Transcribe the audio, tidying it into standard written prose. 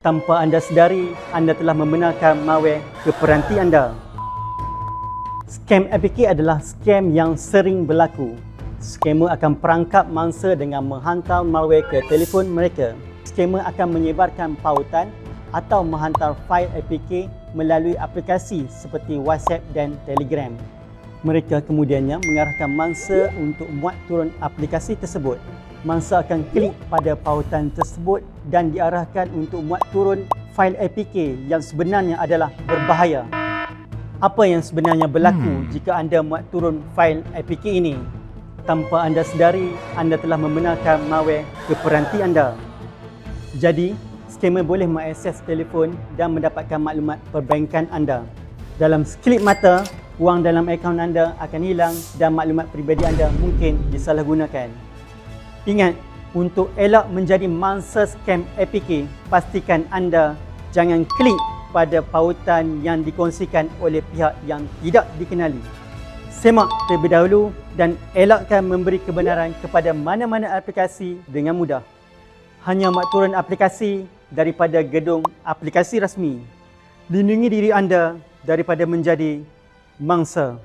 Tanpa anda sedari, anda telah membenarkan malware ke peranti anda. Scam APK adalah scam yang sering berlaku. Scammer akan perangkap mangsa dengan menghantar malware ke telefon mereka. Scammer akan menyebarkan pautan atau menghantar fail APK melalui aplikasi seperti WhatsApp dan Telegram. Mereka kemudiannya mengarahkan mangsa untuk muat turun aplikasi tersebut. Mangsa akan klik pada pautan tersebut dan diarahkan untuk muat turun fail APK yang sebenarnya adalah berbahaya. Apa yang sebenarnya berlaku jika anda muat turun fail APK ini? Tanpa anda sedari, anda telah membenarkan malware ke peranti anda. Jadi, scammer boleh mengakses telefon dan mendapatkan maklumat perbankan anda. Dalam sekelip mata, wang dalam akaun anda akan hilang dan maklumat peribadi anda mungkin disalahgunakan. Ingat, untuk elak menjadi mangsa scam APK, pastikan anda jangan klik pada pautan yang dikongsikan oleh pihak yang tidak dikenali. Semak terlebih dahulu dan elakkan memberi kebenaran kepada mana-mana aplikasi dengan mudah. Hanya muat turun aplikasi daripada gedung aplikasi rasmi. Lindungi diri anda daripada menjadi mangsa.